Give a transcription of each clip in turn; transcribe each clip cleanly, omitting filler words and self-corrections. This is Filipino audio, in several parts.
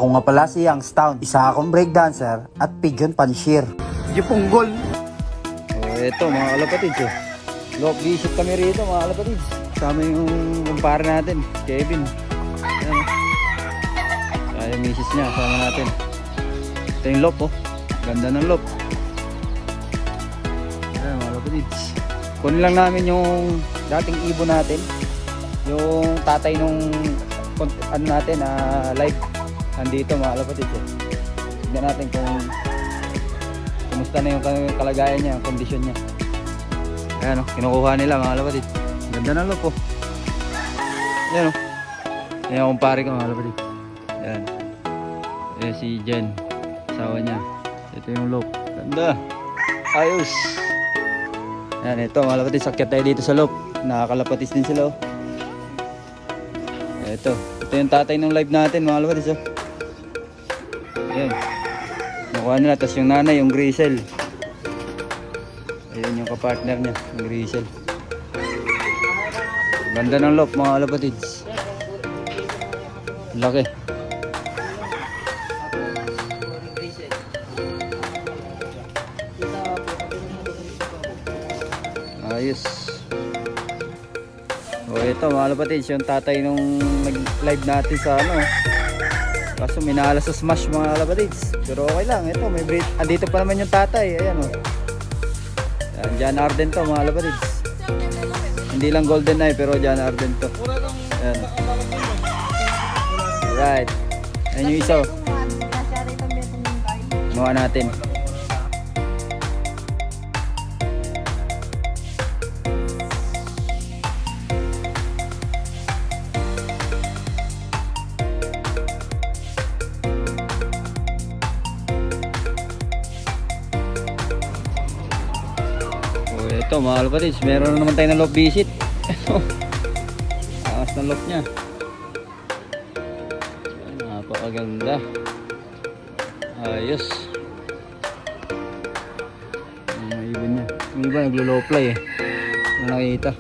Ako nga pala si Youngstown, isa akong breakdancer at pigeon panshir. Jipunggol! Ito mga kalapatids Lock visit kami rito mga kalapatids. Kasama yung kumpare natin, Kevin. Ayan Kaya yung misis niya, kasama natin. Ito yung lock Ganda ng lock. Ayan mga kalapatids. Kunin lang namin yung dating ibon natin. Yung tatay nung ano natin live. Nandito mga kalapatids Tignan natin kung kumusta na yung kalagayan niya, yung kondisyon niya. Ayan kinukuha nila mga kalapatids. Ganda ng loop Ayan Ayan yung kumpare ko mga kalapatids. Ayan. Ayan si Jen, asawa niya. Ito yung loop. Ganda. Ayos. Ayan ito mga kalapatids. Sakyat tayo dito sa loop. Nakakalapatis din sila Ito yung tatay ng live natin mga kalapatids Ayan. Nakuha nila. Tapos yung nanay, yung Grisel. Ayun yung kapartner niya, yung Grisel. Ganda ng loop mga kalapatids. Laki. Ayos. Ito mga kalapatids, yung tatay nung nag-live natin sa kaso minalas sa smash mga kalapatids. Pero okay lang, ito may breed. Andito pa naman yung tatay. Ayan Yan, John Arden to mga kalapatids. Hindi lang Golden Eye pero John Arden to. Ayan. Right. Ayan yung isa Nuha natin. Ito mga kalapatids, meron na naman tayo ng lock visit. Angas ng lock nya. Napakaganda. Ayos. Ang ibon nya. Yung iba naglo-low fly nakita.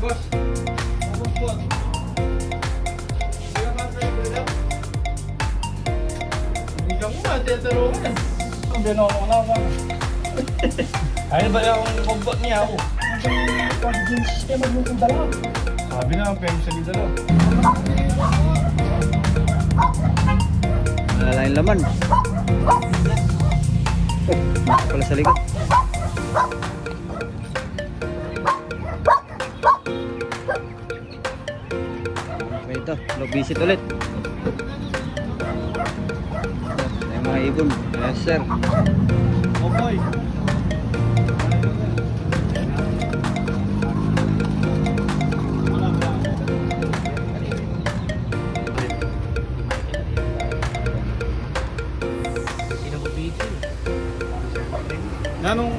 Boss, boss. Hindi ka ba pwede? Hindi ka muna, tetarungan. Ang binawang na ako. Ayun ba yung kumbot niya ako? Pag-game system mag-mukong dalaw. Sabi na, pwede sa lida daw. Wala lang yung laman. Nasa pala sa likod. Ito, lock visit ulit. Ito yung mga ibon. Yes sir. Okay. Nanong